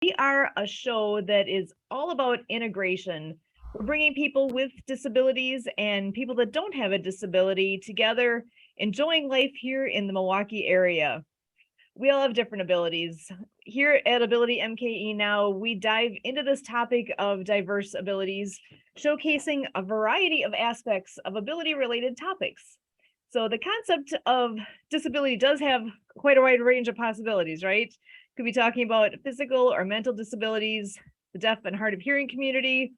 We are a show that is all about integration. We're bringing people with disabilities and people that don't have a disability together, enjoying life here in the Pewaukee area. We all have different abilities. Here at AbilityMKE Now, we dive into this topic of diverse abilities, showcasing a variety of aspects of ability-related topics. So the concept of disability does have quite a wide range of possibilities, right? Could be talking about physical or mental disabilities, the deaf and hard of hearing community,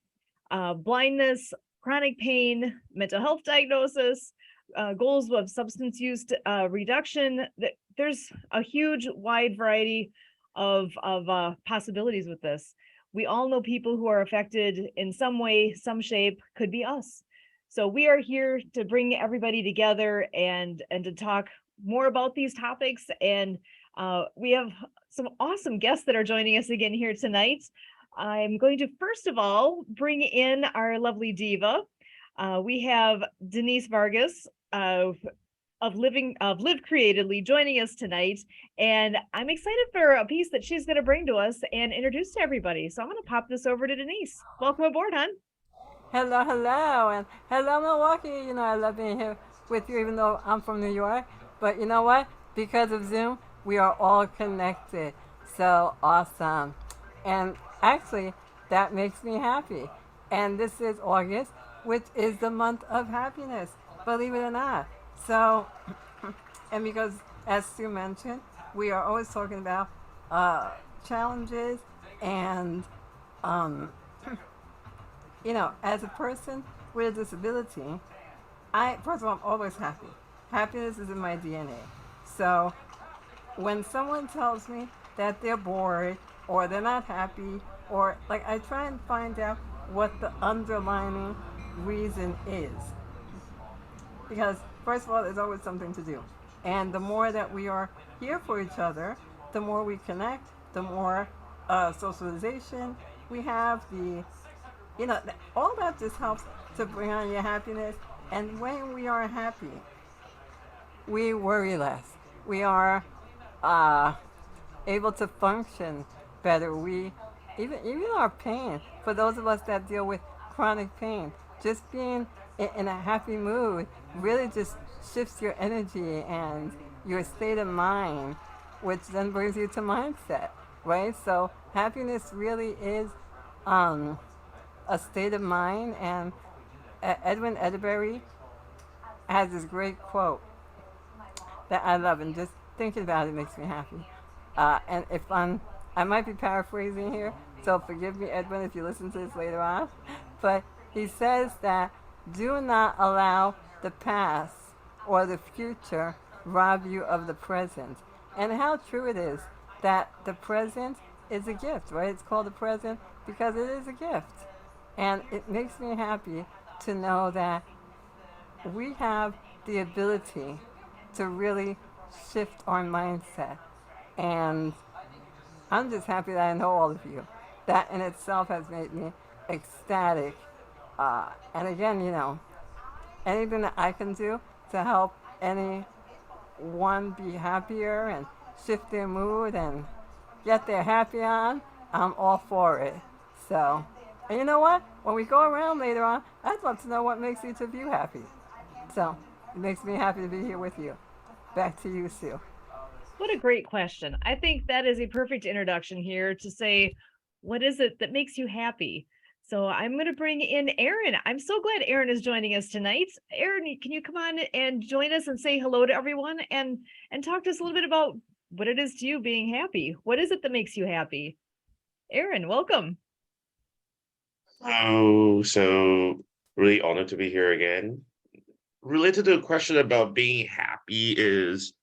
blindness, chronic pain, mental health diagnosis, goals of substance use reduction. There's a huge, wide variety of possibilities with this. We all know people who are affected in some way, some shape, could be us. So we are here to bring everybody together and to talk more about these topics. And we have some awesome guests that are joining us again here tonight. I'm going to first of all bring in our lovely DeVa. We have Denise Vargas of Live Createdly joining us tonight, and I'm excited for a piece that she's going to bring to us and introduce to everybody. So I'm going to pop this over to Denise. Welcome aboard, hon. Hello, hello, and hello, Milwaukee. I love being here with you, even though I'm from New York. But you know what? Because of Zoom, we are all connected. So awesome. And actually, that makes me happy. And this is August, which is the month of happiness, believe it or not. So, and because, as Sue mentioned, we are always talking about challenges and um, as a person with a disability, first of all, I'm always happy. Happiness is in my DNA. So when someone tells me that they're bored or they're not happy, or like I try and find out what the underlying reason is. Because first of all, there's always something to do. And the more that we are here for each other, the more we connect, the more socialization we have, all that just helps to bring on your happiness. And when we are happy, we worry less. We are uh, able to function better. We even our pain. For those of us that deal with chronic pain, just being in a happy mood really just shifts your energy and your state of mind, which then brings you to mindset, right? So happiness really is um, a state of mind. And Edwin Edinburgh has this great quote that I love, and just thinking about it makes me happy. And I might be paraphrasing here, so forgive me, Edwin, if you listen to this later on. But he says that do not allow the past or the future rob you of the present. And how true it is that the present is a gift, right? It's called the present because it is a gift. And it makes me happy to know that we have the ability to really shift our mindset. And I'm just happy that I know all of you. That in itself has made me ecstatic. And again, anything that I can do to help anyone be happier and shift their mood and get their happy on, I'm all for it. So, and you know what? When we go around later on, I'd love to know what makes each of you happy. So, it makes me happy to be here with you. Back to you, Sue. What a great question. I think that is a perfect introduction here to say, what is it that makes you happy? So I'm going to bring in Aaron. I'm so glad Aaron is joining us tonight. Aaron, can you come on and join us and say hello to everyone and talk to us a little bit about what it is to you being happy? What is it that makes you happy? Aaron, welcome. Oh, so really honored to be here again. Related to the question about being happy is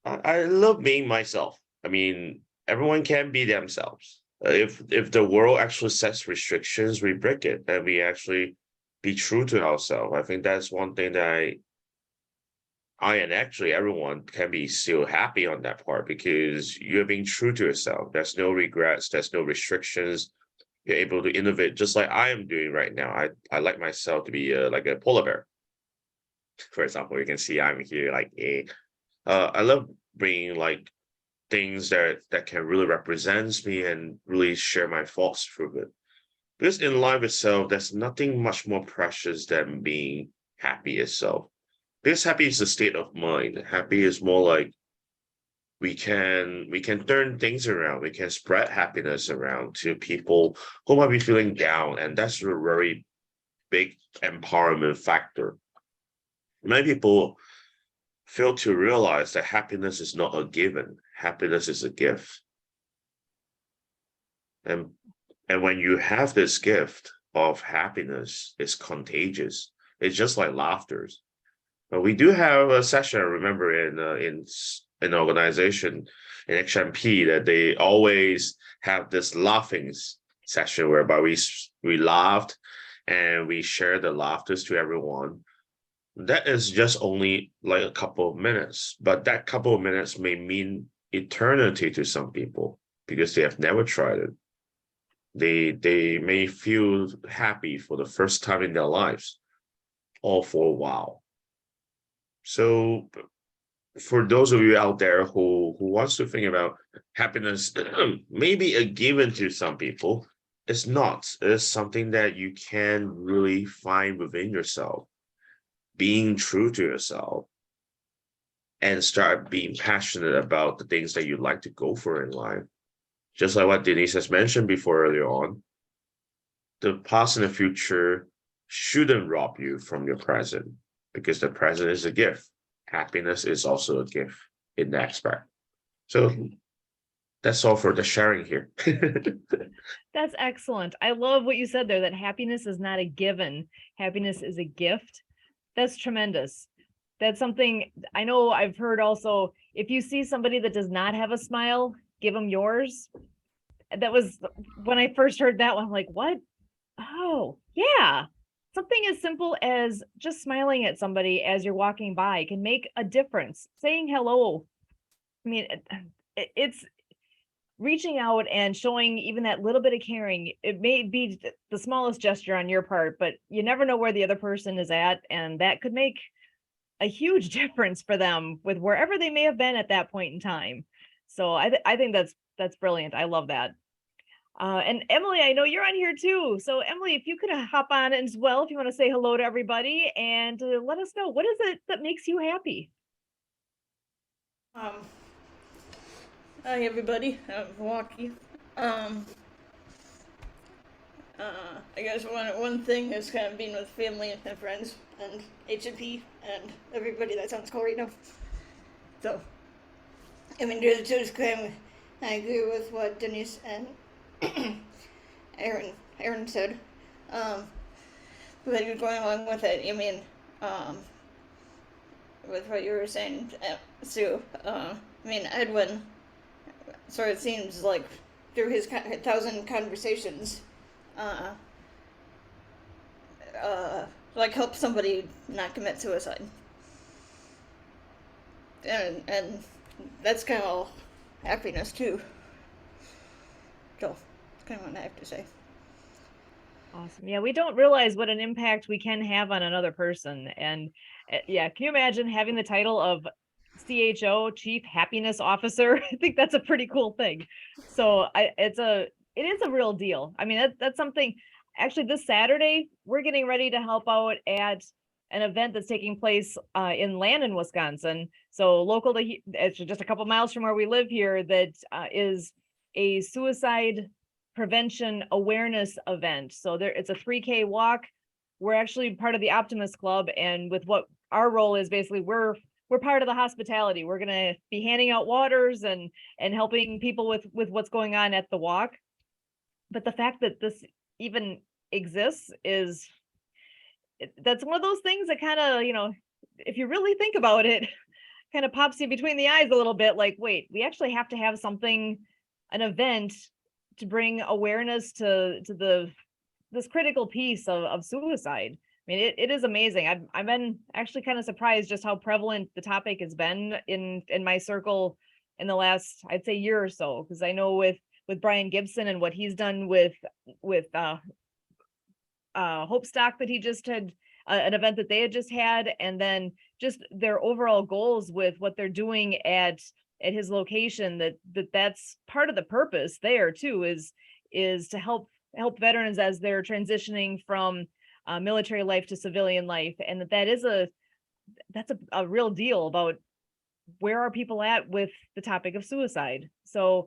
I love being myself. I mean, everyone can be themselves. If the world actually sets restrictions, we break it and we actually be true to ourselves. I think that's one thing that I and actually everyone can be still happy on that part because you're being true to yourself. There's no regrets, there's no restrictions. You're able to innovate just like I am doing right now. I like myself to be like a polar bear. For example, you can see I'm here like I love bringing like things that can really represent me and really share my thoughts through it. Because in life itself, there's nothing much more precious than being happy itself. Because happy is a state of mind. Happy is more like we can turn things around. We can spread happiness around to people who might be feeling down, and that's a very big empowerment factor. Many people fail to realize that happiness is not a given. Happiness is a gift. And when you have this gift of happiness, it's contagious. It's just like laughter. But we do have a session, I remember, in an organization in XMP that they always have this laughing session whereby we laughed and we share the laughters to everyone. That is just only like a couple of minutes, but that couple of minutes may mean eternity to some people because they have never tried it. They may feel happy for the first time in their lives or for a while. So for those of you out there who wants to think about happiness, maybe a given to some people, it's not. It's something that you can really find within yourself. Being true to yourself and start being passionate about the things that you like to go for in life. Just like what Denise has mentioned before earlier on, the past and the future shouldn't rob you from your present because the present is a gift. Happiness is also a gift in that aspect. So that's all for the sharing here. That's excellent. I love what you said there, that happiness is not a given. Happiness is a gift. That's tremendous. That's something I know I've heard also. If you see somebody that does not have a smile, give them yours. That was when I first heard that one, I'm like, what? Oh, yeah. Something as simple as just smiling at somebody as you're walking by can make a difference. Saying hello. I mean, it's reaching out and showing even that little bit of caring. It may be the smallest gesture on your part, but you never know where the other person is at, and that could make a huge difference for them with wherever they may have been at that point in time. So I think that's brilliant. I love that. And Emily, I know you're on here too. So Emily, if you could hop on as well, if you want to say hello to everybody and let us know, what is it that makes you happy? Hi everybody, I'm Pewaukee. I guess one thing is kind of being with family and friends and HMP and everybody that's on school right now. So, I mean, just kind of, I agree with what Denise and Aaron said. But going along with it, I mean, with what you were saying, Sue, I mean, Edwin, so it seems like through his 1,000 conversations, like help somebody not commit suicide. And that's kind of happiness too. So that's kind of what I have to say. Awesome. Yeah, we don't realize what an impact we can have on another person. And yeah, can you imagine having the title of CHO, Chief Happiness Officer? I think that's a pretty cool thing. So it is a real deal. I mean, that's something. Actually, this Saturday we're getting ready to help out at an event that's taking place in Landon, Wisconsin. So local to it's just a couple miles from where we live here. That is a suicide prevention awareness event. So it's a 3K walk. We're actually part of the Optimist Club, and with what our role is, basically we're part of the hospitality. We're going to be handing out waters and helping people with what's going on at the walk. But the fact that this even exists that's one of those things that kind of, if you really think about it, kind of pops you between the eyes a little bit, like, wait, we actually have to have something, an event to bring awareness to this critical piece of suicide. I mean, it is amazing. I've been actually kind of surprised just how prevalent the topic has been in my circle in the last, I'd say, year or so. Because I know with Brian Gibson and what he's done with Hope Stock, that he just had an event that they had just had, and then just their overall goals with what they're doing at at his location, that's part of the purpose there too, is to help veterans as they're transitioning from military life to civilian life, and that's a real deal about where are people at with the topic of suicide. So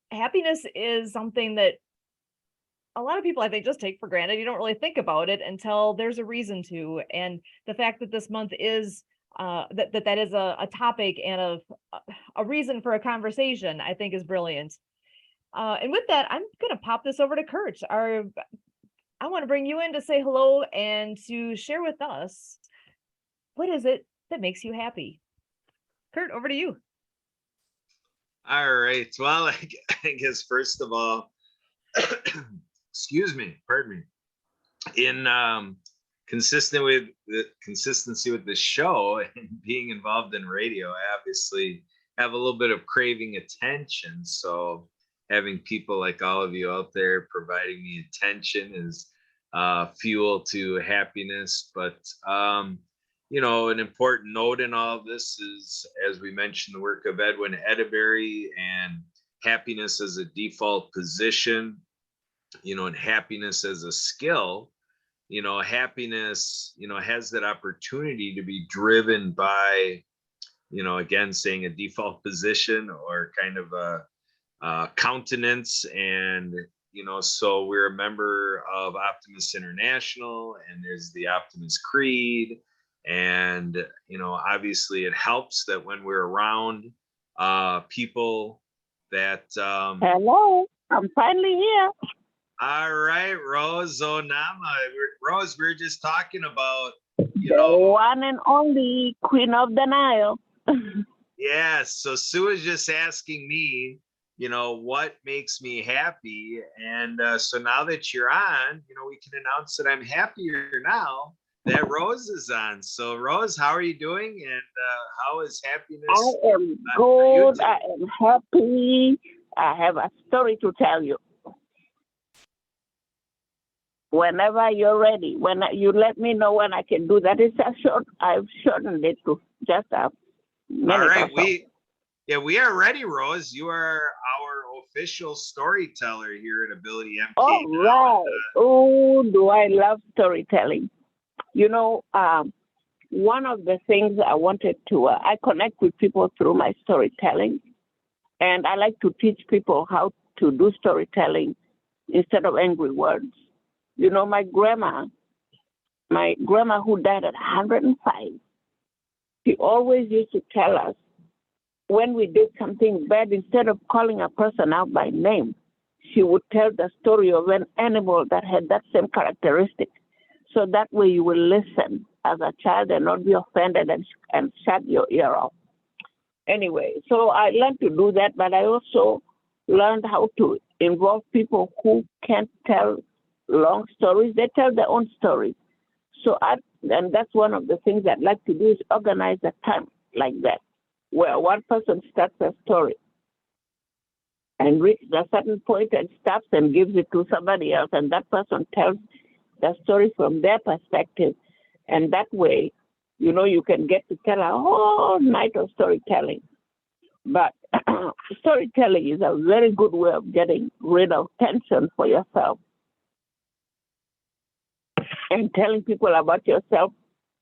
happiness is something that a lot of people, I think, just take for granted. You don't really think about it until there's a reason to. And the fact that this month is that is a topic and a reason for a conversation, I think, is brilliant. And with that, I'm going to pop this over to Kurt. I want to bring you in to say hello and to share with us, what is it that makes you happy? Kurt, over to you. All right. Well, I guess first of all, excuse me, pardon me. In consistency with the show and being involved in radio, I obviously have a little bit of craving attention. So having people like all of you out there providing me attention is fuel to happiness. But an important note in all of this is, as we mentioned, the work of Edwin Edeberry and happiness as a default position, and happiness as a skill. Happiness, has that opportunity to be driven by, again, saying a default position or kind of a countenance. And, so we're a member of Optimist International, and there's the Optimist Creed. And, obviously it helps that when we're around people that... Hello, I'm finally here. All right, Rose Onama. Rose, we were just talking about, The one and only Queen of the Nile. Yes. So Sue is just asking me, what makes me happy. And so now that you're on, we can announce that I'm happier now that Rose is on. So Rose, how are you doing? And how is happiness? I am good. I am happy. I have a story to tell you. Whenever you're ready, when you let me know when I can do that. I've shortened it to just a minute. All right, or so. we are ready, Rose. You are our official storyteller here at AbilityMKE All Now. right. Oh, do I love storytelling? One of the things I wanted to, I connect with people through my storytelling, and I like to teach people how to do storytelling instead of angry words. My grandma who died at 105, she always used to tell us when we did something bad, instead of calling a person out by name, she would tell the story of an animal that had that same characteristic. So that way you will listen as a child and not be offended and shut your ear off. Anyway, so I learned to do that, but I also learned how to involve people who can't tell long stories. They tell their own stories. And that's one of the things I'd like to do, is organize a time like that, where one person starts a story and reaches a certain point and stops and gives it to somebody else, and that person tells the story from their perspective. And that way, you can get to tell a whole night of storytelling. But storytelling is a very good way of getting rid of tension for yourself and telling people about yourself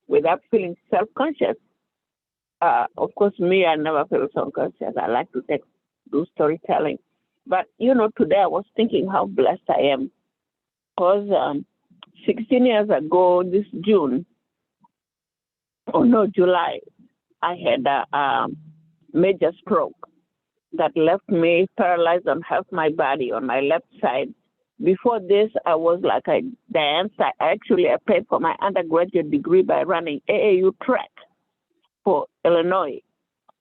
without feeling self-conscious. Of course, me, I never feel self-conscious. I like to do storytelling. But, today I was thinking how blessed I am. Because 16 years ago, this July, I had a major stroke that left me paralyzed on half my body on my left side. Before this, I was like a dancer. I paid for my undergraduate degree by running AAU track for Illinois.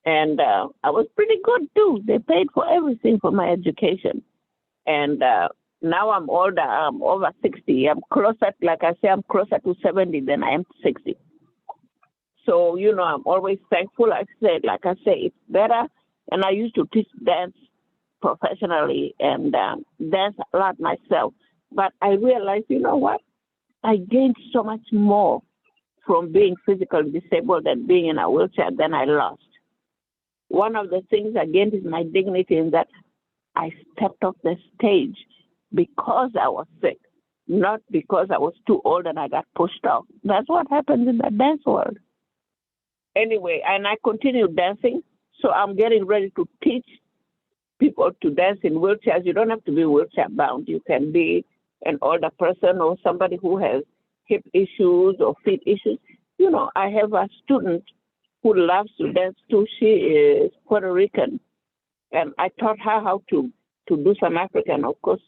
And I was pretty good too. They paid for everything for my education. And now I'm older, I'm over 60. I'm closer to 70 than I am to 60. So, I'm always thankful. Like I say, it's better. And I used to teach dance professionally and dance a lot myself. But I realized, what? I gained so much more from being physically disabled and being in a wheelchair than I lost. One of the things again is my dignity in that I stepped off the stage because I was sick, not because I was too old and I got pushed off. That's what happens in the dance world. Anyway, and I continue dancing, so I'm getting ready to teach people to dance in wheelchairs. You don't have to be wheelchair bound. You can be an older person or somebody who has hip issues or feet issues. You know, I have a student who loves to dance too. She is Puerto Rican, and I taught her how to do some African. Of course,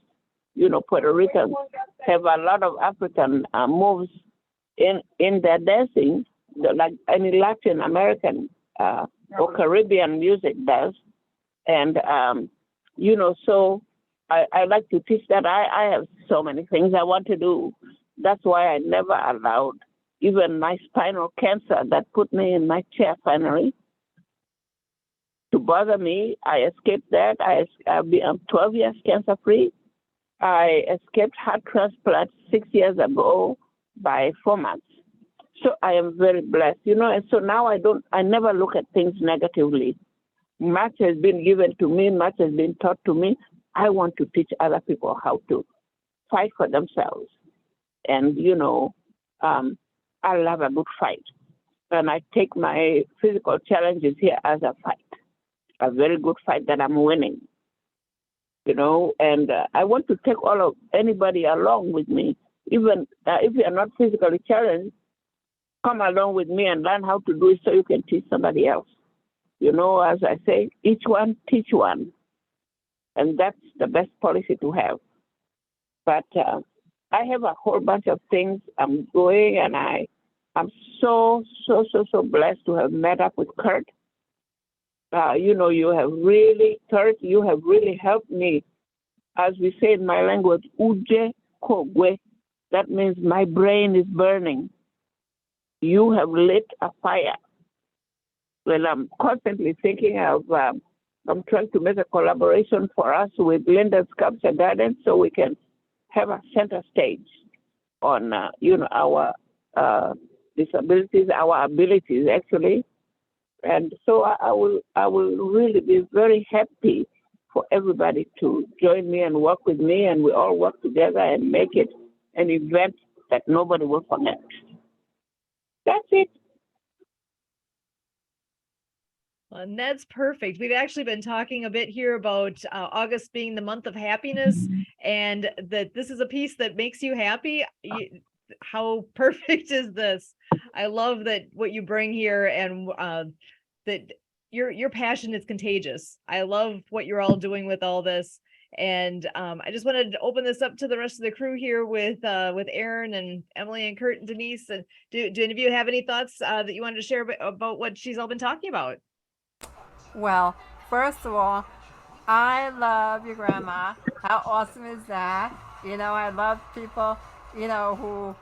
you know, Puerto Ricans have a lot of African moves in their dancing, like any Latin American or Caribbean music does. And, you know, so I like to teach that. I have so many things I want to do. That's why I never allowed even my spinal cancer that put me in my chair finally to bother me. I escaped that. I'm 12 years cancer free. I escaped heart transplant 6 years ago by 4 months. So I am very blessed, you know, and so now I never look at things negatively. Much has been given to me, much has been taught to me. I want to teach other people how to fight for themselves. And, you know, I love a good fight. And I take my physical challenges here as a fight, a very good fight that I'm winning, you know. And I want to take anybody along with me. Even if you're not physically challenged, come along with me and learn how to do it so you can teach somebody else. You know, as I say, each one teach one. And that's the best policy to have. But I have a whole bunch of things I'm doing, and I'm so blessed to have met up with Kurt. You know, Kurt, you have really helped me. As we say in my language, uje kogwe. That means my brain is burning. You have lit a fire. Well, I'm constantly thinking of, I'm trying to make a collaboration for us with Linda's Sculpture Garden so we can have a center stage on, you know, our disabilities, our abilities, actually. And so I will really be very happy for everybody to join me and work with me, and we all work together and make it an event that nobody will forget. That's it. And that's perfect. We've actually been talking a bit here about August being the month of happiness, and that this is a piece that makes you happy. How perfect is this? I love that what you bring here, and that your passion is contagious. I love what you're all doing with all this. And I just wanted to open this up to the rest of the crew here with Aaron and Emily and Kurt and Denise. And do any of you have any thoughts that you wanted to share about what she's all been talking about? Well, first of all, I love your grandma. How awesome is that? You know, I love people, you know, who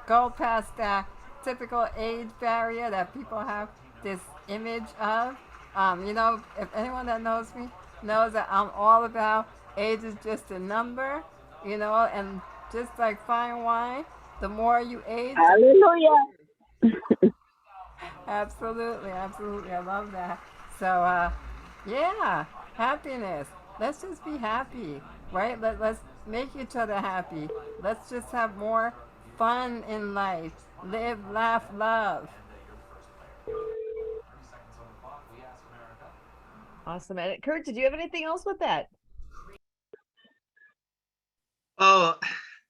go past that typical age barrier that people have this image of. You know, if anyone that knows me knows that I'm all about age is just a number, you know, and just like fine wine, the more you age. Hallelujah. Absolutely, absolutely. I love that. So, yeah, happiness. Let's just be happy, right? Let's make each other happy. Let's just have more fun in life. Live, laugh, love. Awesome. And Kurt, did you have anything else with that? Oh,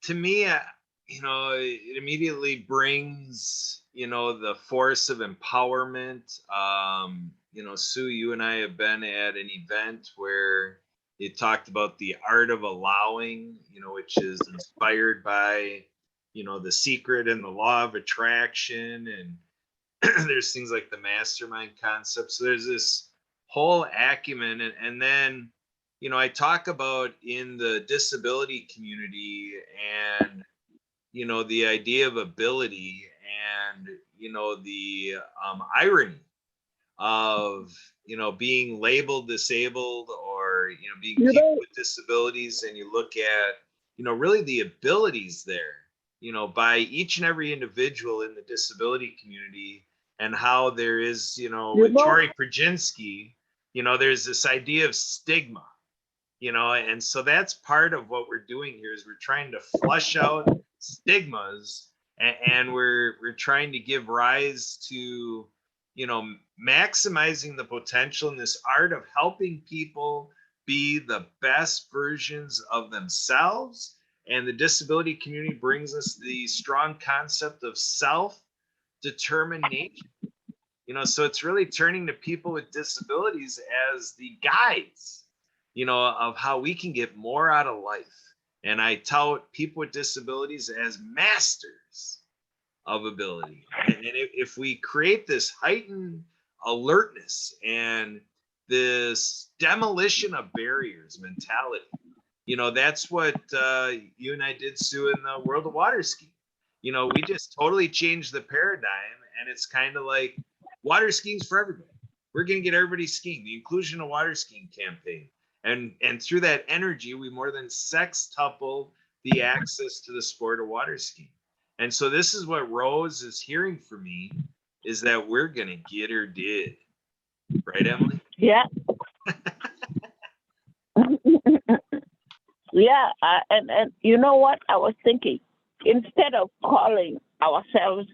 to me, you know, it immediately brings, you know, the force of empowerment. You know, Sue, you and I have been at an event where it talked about the art of allowing, you know, which is inspired by, you know, The Secret and the Law of Attraction. And there's things like the mastermind concept. So there's this whole acumen. And then, you know, I talk about in the disability community and, you know, the idea of ability and, you know, the irony of, you know, being labeled disabled or, you know, being people with disabilities. And you look at, you know, really the abilities there, you know, by each and every individual in the disability community, and how there is, you know, with Tori Prajinsky, There's this idea of stigma, and so that's part of what we're doing here is we're trying to flush out stigmas, and we're trying to give rise to, maximizing the potential in this art of helping people be the best versions of themselves. And the disability community brings us the strong concept of self-determination. So it's really turning to people with disabilities as the guides, of how we can get more out of life. And I tout people with disabilities as masters of ability. And if we create this heightened alertness and this demolition of barriers mentality, that's what you and I did, Sue, in the World of Water Skiing. We just totally changed the paradigm, and it's kind of like water skiing's for everybody. We're going to get everybody skiing, the inclusion of water skiing campaign. And through that energy, we more than sextuple the access to the sport of water skiing. And so this is what Rose is hearing from me, is that we're going to get her did. Right, Emily? Yeah. Yeah. And you know what? I was thinking, instead of calling ourselves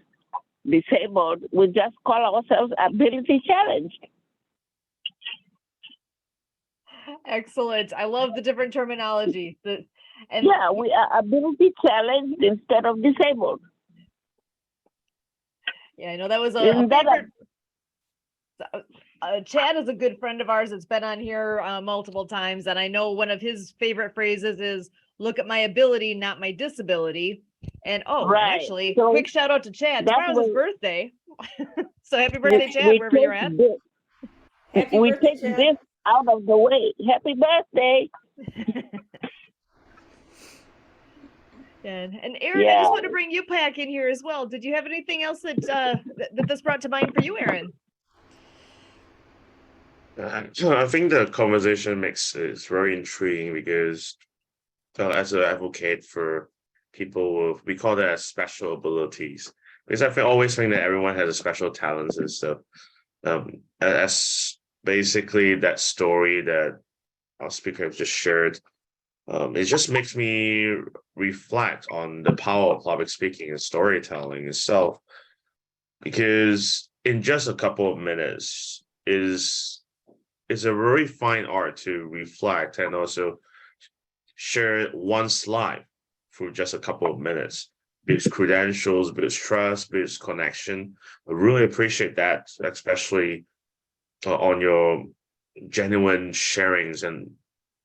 disabled, we just call ourselves ability challenged. Excellent. I love the different terminology. Yeah, we are ability challenged instead of disabled. Yeah, I know that was a favorite. Chad is a good friend of ours that's been on here multiple times, and I know one of his favorite phrases is "Look at my ability, not my disability." And Right. actually, So quick shout out to Chad. Tomorrow's his birthday, so happy birthday, Chad, wherever you're at. We take this out of the way. Happy birthday. And Aaron, I just want to bring you back in here as well. Did you have anything else that that this brought to mind for you, Aaron? I think the conversation is very intriguing because as an advocate for people with, we call that as special abilities, because I always think that everyone has a special talents and stuff. As basically that story that our speaker has just shared, it just makes me reflect on the power of public speaking and storytelling itself, because in just a couple of minutes is a very fine art to reflect and also share one's life for just a couple of minutes. Builds credentials, builds trust, builds connection. I really appreciate that, especially on your genuine sharings and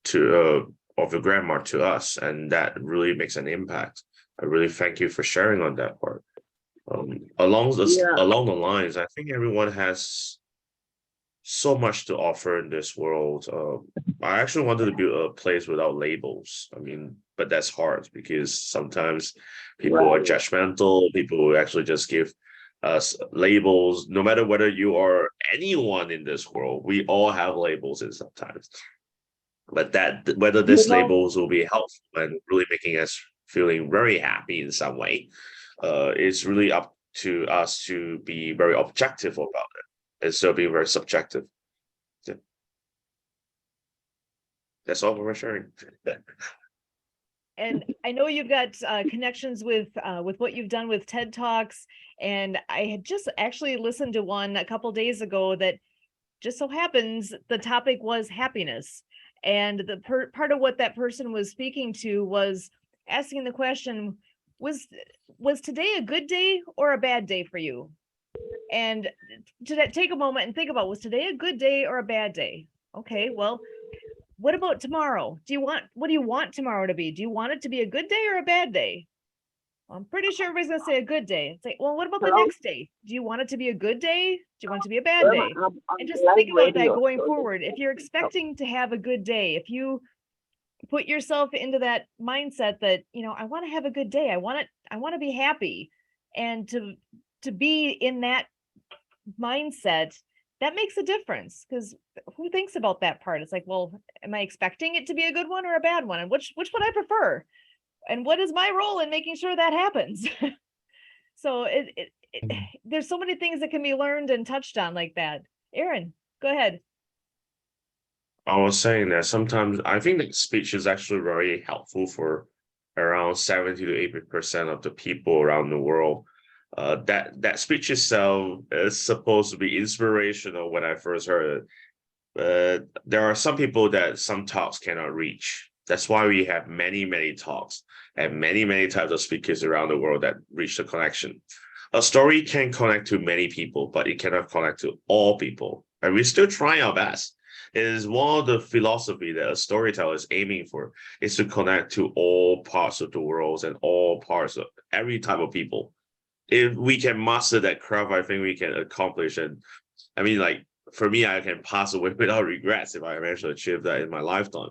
to of your grandma to us, and that really makes an impact. I really thank you for sharing on that part. Along the lines, I think everyone has so much to offer in this world. I actually wanted to build a place without labels. I mean, but that's hard because sometimes people are judgmental. People will actually just give us labels. No matter whether you are anyone in this world, we all have labels in sometimes. But that whether these labels will be helpful and really making us feeling very happy in some way, it's really up to us to be very objective about it. Instead of being very subjective. Yeah. That's all we're sharing. And I know you've got connections with what you've done with TED Talks, and I had just actually listened to one a couple days ago that just so happens the topic was happiness, and the part of what that person was speaking to was asking the question, was today a good day or a bad day for you? And to take a moment and think about, was today a good day or a bad day? Okay, well, what about tomorrow? What do you want tomorrow to be? Do you want it to be a good day or a bad day? Well, I'm pretty sure everybody's gonna say a good day. It's like, well, what about the next day? Do you want it to be a good day? Do you want it to be a bad day? And just think about that going forward. If you're expecting to have a good day, if you put yourself into that mindset that, I want to have a good day, I want to be happy, and to be in that mindset, that makes a difference, because who thinks about that part? It's like, well, am I expecting it to be a good one or a bad one? And which would I prefer? And what is my role in making sure that happens? So there's so many things that can be learned and touched on like that. Aaron, go ahead. I was saying that sometimes I think that speech is actually very helpful for around 70 to 80% of the people around the world. That speech itself is supposed to be inspirational when I first heard it. But there are some people that some talks cannot reach. That's why we have many, many talks and many, many types of speakers around the world that reach the connection. A story can connect to many people, but it cannot connect to all people. And we're still trying our best. It is one of the philosophy that a storyteller is aiming for, is to connect to all parts of the world and all parts of every type of people. If we can master that craft, I think we can accomplish. And I mean, like, for me, I can pass away without regrets if I manage to achieve that in my lifetime.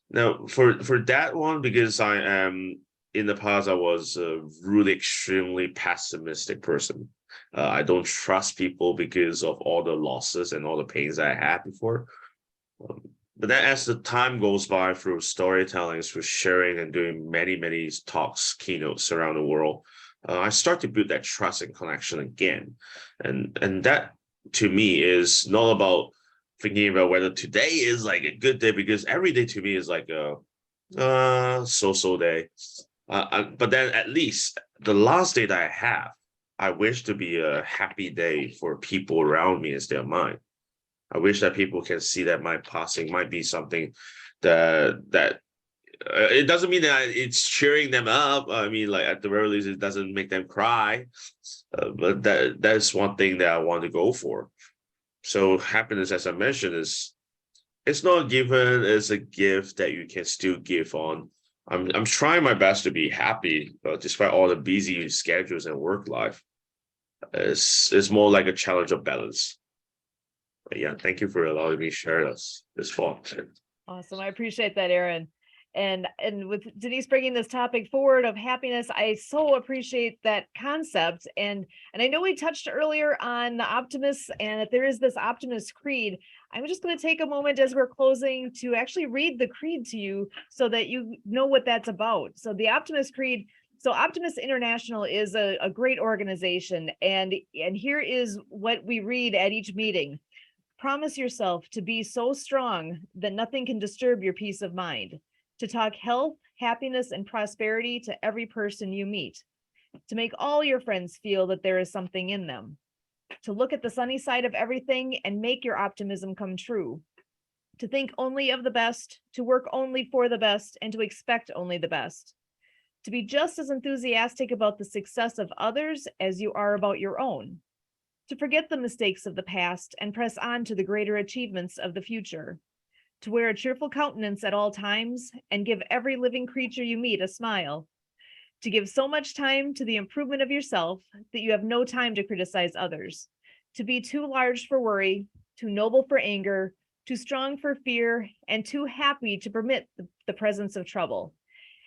Now, for that one, because I am in the past, I was a really extremely pessimistic person. I don't trust people because of all the losses and all the pains I had before. But then as the time goes by through storytelling, through sharing and doing many, many talks, keynotes around the world, I start to build that trust and connection again. And that to me is not about thinking about whether today is like a good day, because every day to me is like a so-so day. But then at least the last day that I have, I wish to be a happy day for people around me instead of mine. I wish that people can see that my passing might be something that it doesn't mean that it's cheering them up. I mean, like at the very least, it doesn't make them cry. But that's one thing that I want to go for. So happiness, as I mentioned, it's not given as a gift that you can still give on. I'm trying my best to be happy, despite all the busy schedules and work life. It's more like a challenge of balance. But yeah, thank you for allowing me to share this thought. Awesome. I appreciate that, Aaron. And with Denise bringing this topic forward of happiness, I so appreciate that concept. And I know we touched earlier on the optimists and that there is this Optimist Creed. I'm just going to take a moment as we're closing to actually read the creed to you so that you know what that's about. So the Optimist Creed. So Optimist International is a great organization. And here is what we read at each meeting. Promise yourself to be so strong that nothing can disturb your peace of mind. To talk health, happiness, and prosperity to every person you meet, to make all your friends feel that there is something in them, to look at the sunny side of everything and make your optimism come true, to think only of the best, to work only for the best, and to expect only the best, to be just as enthusiastic about the success of others as you are about your own, to forget the mistakes of the past and press on to the greater achievements of the future, to wear a cheerful countenance at all times and give every living creature you meet a smile, to give so much time to the improvement of yourself that you have no time to criticize others, to be too large for worry, too noble for anger, too strong for fear, and too happy to permit the presence of trouble.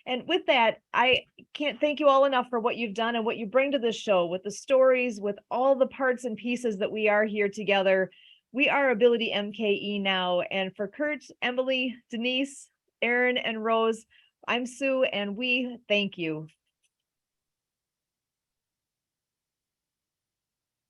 And with that, I can't thank you all enough for what you've done and what you bring to this show with the stories, with all the parts and pieces that we are here together. We are AbilityMKE Now. And for Kurt, Emily, Denise, Aaron, and Rose, I'm Sue, and we thank you.